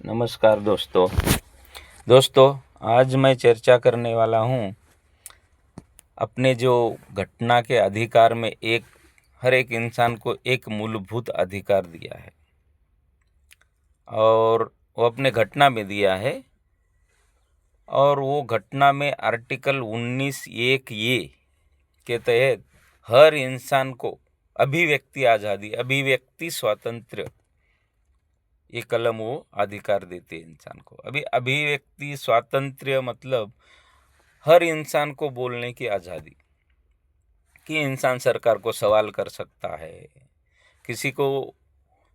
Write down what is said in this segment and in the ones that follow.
नमस्कार दोस्तों आज मैं चर्चा करने वाला हूँ अपने जो घटना के अधिकार में हर एक इंसान को एक मूलभूत अधिकार दिया है और वो अपने घटना में दिया है। और वो घटना में आर्टिकल 19(1) ये के तहत हर इंसान को अभिव्यक्ति आज़ादी, अभिव्यक्ति स्वातंत्र्य, ये कलम वो अधिकार देते हैं इंसान को। अभिव्यक्ति स्वातंत्र्य मतलब हर इंसान को बोलने की आज़ादी, कि इंसान सरकार को सवाल कर सकता है, किसी को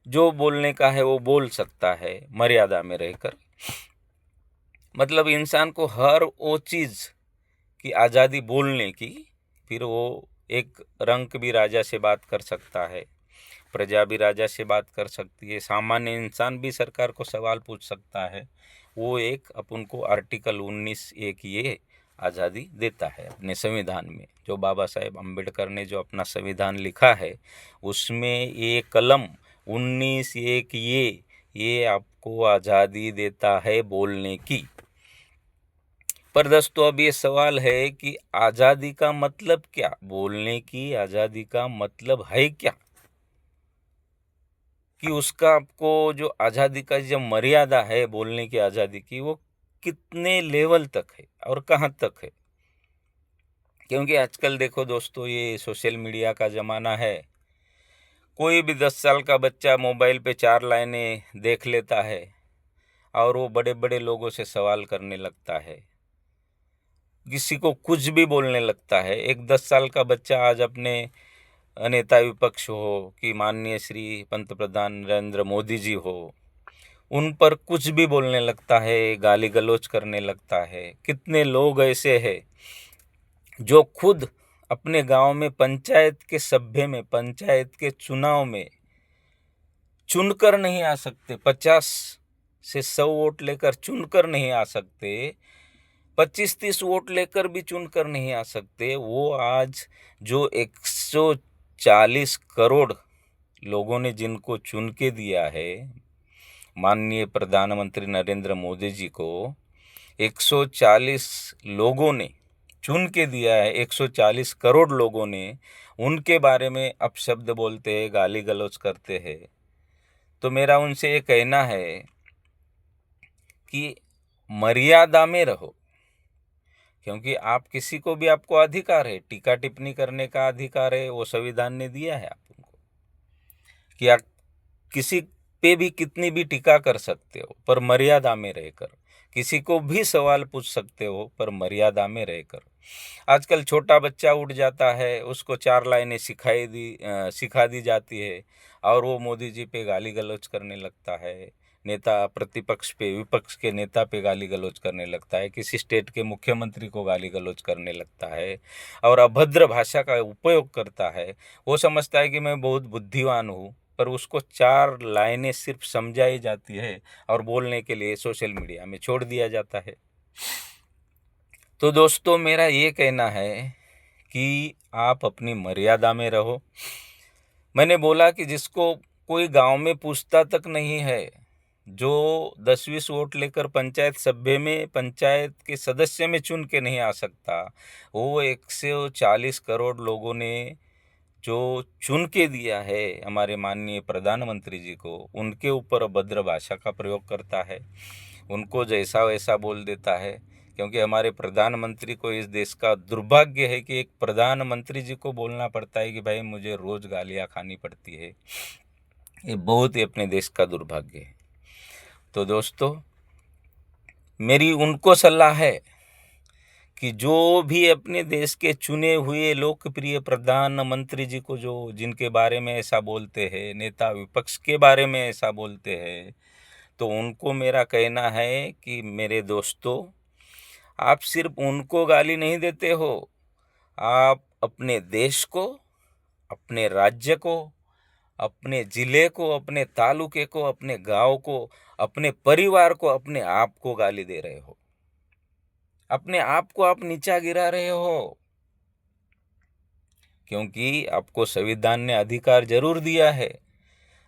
जो बोलने का है वो बोल सकता है मर्यादा में रहकर। मतलब इंसान को हर वो चीज़ की आज़ादी बोलने की। फिर वो एक रंक भी राजा से बात कर सकता है, प्रजा भी राजा से बात कर सकती है, सामान्य इंसान भी सरकार को सवाल पूछ सकता है। वो एक अपन को आर्टिकल 19(1) ये आज़ादी देता है अपने संविधान में। जो बाबा साहेब अम्बेडकर ने जो अपना संविधान लिखा है उसमें ये कलम 19(1) ये आपको आज़ादी देता है बोलने की। पर दोस्तों अब ये सवाल है कि आज़ादी का मतलब क्या, बोलने की आज़ादी का मतलब है क्या, कि उसका आपको जो आज़ादी का जो मर्यादा है बोलने की आज़ादी की, वो कितने लेवल तक है और कहाँ तक है। क्योंकि आजकल देखो दोस्तों, ये सोशल मीडिया का ज़माना है। कोई भी 10 साल का बच्चा मोबाइल पे 4 लाइनें देख लेता है और वो बड़े बड़े लोगों से सवाल करने लगता है, किसी को कुछ भी बोलने लगता है। एक 10 साल का बच्चा आज अपने नेता विपक्ष हो कि माननीय श्री पंत प्रधान नरेंद्र मोदी जी हो, उन पर कुछ भी बोलने लगता है, गाली गलौज करने लगता है। कितने लोग ऐसे हैं जो खुद अपने गांव में पंचायत के सभ्य में, पंचायत के चुनाव में चुनकर नहीं आ सकते, 50 से 100 वोट लेकर चुनकर नहीं आ सकते, 25-30 वोट लेकर भी चुनकर नहीं आ सकते। वो आज जो 140 करोड़ लोगों ने जिनको चुन के दिया है, माननीय प्रधानमंत्री नरेंद्र मोदी जी को 140 लोगों ने चुन के दिया है, 140 करोड़ लोगों ने उनके बारे में अपशब्द बोलते हैं, गाली गलौज करते हैं। तो मेरा उनसे ये कहना है कि मर्यादा में रहो। क्योंकि आप किसी को भी, आपको अधिकार है, टीका टिप्पणी करने का अधिकार है, वो संविधान ने दिया है आप उनको, कि आप किसी पे भी कितनी भी टीका कर सकते हो पर मर्यादा में रहकर, किसी को भी सवाल पूछ सकते हो पर मर्यादा में रहकर। आजकल छोटा बच्चा उठ जाता है, उसको 4 लाइनें सिखा दी जाती है और वो मोदी जी पे गाली गलौज करने लगता है, नेता प्रतिपक्ष पे, विपक्ष के नेता पे गाली गलौज करने लगता है, किसी स्टेट के मुख्यमंत्री को गाली गलौज करने लगता है और अभद्र भाषा का उपयोग करता है। वो समझता है कि मैं बहुत बुद्धिमान हूँ, पर उसको 4 लाइनें सिर्फ समझाई जाती है और बोलने के लिए सोशल मीडिया में छोड़ दिया जाता है। तो दोस्तों मेरा ये कहना है कि आप अपनी मर्यादा में रहो। मैंने बोला कि जिसको कोई गांव में पूछता तक नहीं है, जो 10-20 वोट लेकर पंचायत सभ्य में, पंचायत के सदस्य में चुन के नहीं आ सकता, वो 140 करोड़ लोगों ने जो चुन के दिया है हमारे माननीय प्रधानमंत्री जी को, उनके ऊपर अभद्र भाषा का प्रयोग करता है, उनको जैसा वैसा बोल देता है। क्योंकि हमारे प्रधानमंत्री को, इस देश का दुर्भाग्य है कि एक प्रधानमंत्री जी को बोलना पड़ता है कि भाई मुझे रोज़ गालियाँ खानी पड़ती है। ये बहुत ही अपने देश का दुर्भाग्य है। तो दोस्तों मेरी उनको सलाह है कि जो भी अपने देश के चुने हुए लोकप्रिय प्रधानमंत्री जी को जो जिनके बारे में ऐसा बोलते हैं, नेता विपक्ष के बारे में ऐसा बोलते हैं, तो उनको मेरा कहना है कि मेरे दोस्तों, आप सिर्फ उनको गाली नहीं देते हो, आप अपने देश को, अपने राज्य को, अपने ज़िले को, अपने तालुके को, अपने गांव को, अपने परिवार को, अपने आप को गाली दे रहे हो। अपने आप को आप नीचा गिरा रहे हो। क्योंकि आपको संविधान ने अधिकार जरूर दिया है,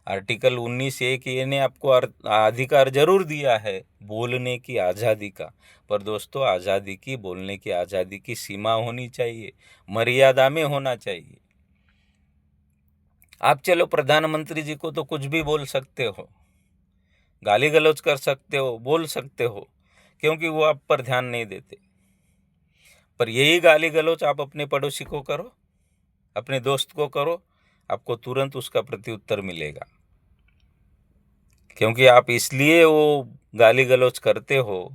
आर्टिकल 19(1) ने आपको अधिकार जरूर दिया है बोलने की आज़ादी का, पर दोस्तों आज़ादी की, बोलने की आज़ादी की सीमा होनी चाहिए, मर्यादा में होना चाहिए। आप चलो प्रधानमंत्री जी को तो कुछ भी बोल सकते हो, गाली गलौज कर सकते हो, बोल सकते हो, क्योंकि वो आप पर ध्यान नहीं देते। पर यही गाली गलौज आप अपने पड़ोसी को करो, अपने दोस्त को करो, आपको तुरंत उसका प्रत्युत्तर मिलेगा। क्योंकि आप इसलिए वो गाली गलौज करते हो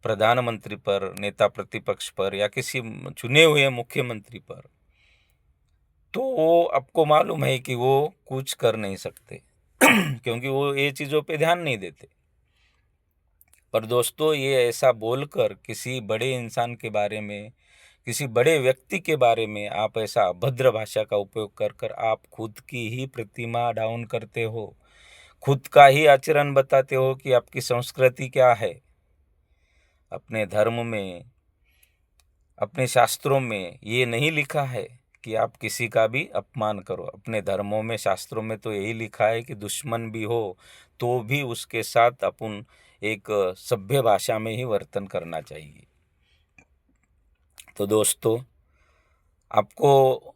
प्रधानमंत्री पर, नेता प्रतिपक्ष पर, या किसी चुने हुए मुख्यमंत्री पर, तो वो आपको मालूम है कि वो कुछ कर नहीं सकते क्योंकि वो ये चीज़ों पे ध्यान नहीं देते। पर दोस्तों ये ऐसा बोलकर किसी बड़े इंसान के बारे में, किसी बड़े व्यक्ति के बारे में आप ऐसा अभद्र भाषा का उपयोग कर कर आप खुद की ही प्रतिमा डाउन करते हो, खुद का ही आचरण बताते हो कि आपकी संस्कृति क्या है। अपने धर्म में, अपने शास्त्रों में ये नहीं लिखा है कि आप किसी का भी अपमान करो। अपने धर्मों में, शास्त्रों में तो यही लिखा है कि दुश्मन भी हो तो भी उसके साथ अपन एक सभ्य भाषा में ही वर्तन करना चाहिए। तो दोस्तों आपको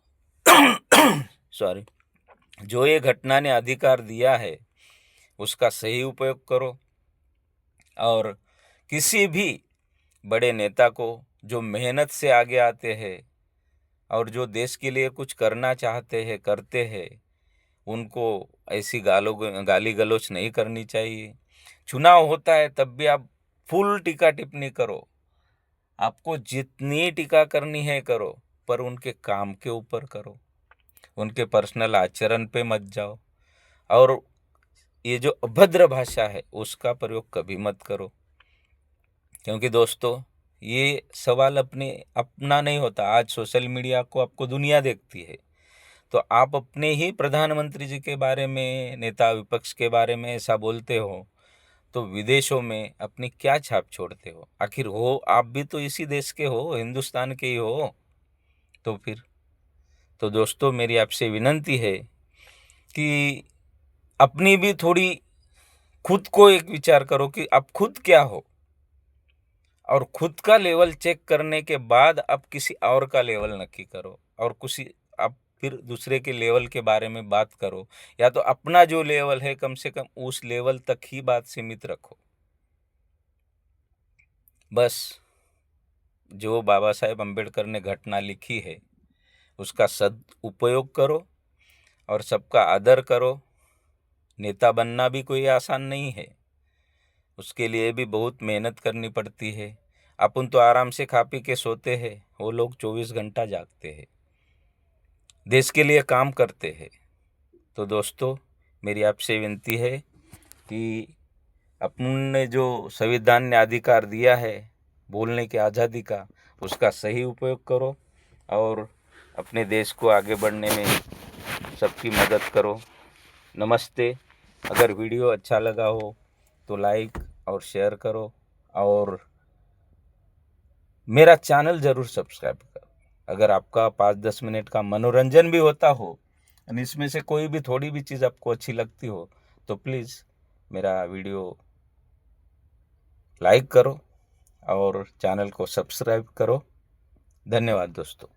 सॉरी, जो ये घटना ने अधिकार दिया है उसका सही उपयोग करो, और किसी भी बड़े नेता को जो मेहनत से आगे आते हैं और जो देश के लिए कुछ करना चाहते हैं, करते हैं, उनको ऐसी गाली गलौज नहीं करनी चाहिए। चुनाव होता है तब भी आप फुल टीका टिप्पणी करो, आपको जितनी टीका करनी है करो, पर उनके काम के ऊपर करो, उनके पर्सनल आचरण पे मत जाओ। और ये जो अभद्र भाषा है उसका प्रयोग कभी मत करो, क्योंकि दोस्तों ये सवाल अपना नहीं होता। आज सोशल मीडिया को आपको दुनिया देखती है, तो आप अपने ही प्रधानमंत्री जी के बारे में, नेता विपक्ष के बारे में ऐसा बोलते हो तो विदेशों में अपनी क्या छाप छोड़ते हो? आखिर हो आप भी तो इसी देश के हो, हिंदुस्तान के ही हो। तो फिर तो दोस्तों मेरी आपसे विनंती है कि अपनी भी थोड़ी खुद को एक विचार करो कि आप खुद क्या हो, और खुद का लेवल चेक करने के बाद आप किसी और का लेवल नक्की करो, और किसी आप फिर दूसरे के लेवल के बारे में बात करो, या तो अपना जो लेवल है कम से कम उस लेवल तक ही बात सीमित रखो। बस जो बाबा साहेब अम्बेडकर ने घटना लिखी है उसका सदुपयोग करो और सबका आदर करो। नेता बनना भी कोई आसान नहीं है, उसके लिए भी बहुत मेहनत करनी पड़ती है। अपन तो आराम से खा पी के सोते हैं, वो लोग 24 घंटा जागते हैं, देश के लिए काम करते हैं। तो दोस्तों मेरी आपसे विनती है कि अपन ने जो संविधान ने अधिकार दिया है बोलने की आज़ादी का, उसका सही उपयोग करो और अपने देश को आगे बढ़ने में सबकी मदद करो। नमस्ते। अगर वीडियो अच्छा लगा हो तो लाइक और शेयर करो, और मेरा चैनल ज़रूर सब्सक्राइब करो। अगर आपका 5-10 मिनट का मनोरंजन भी होता हो और इसमें से कोई भी थोड़ी भी चीज़ आपको अच्छी लगती हो तो प्लीज़ मेरा वीडियो लाइक करो और चैनल को सब्सक्राइब करो। धन्यवाद दोस्तों।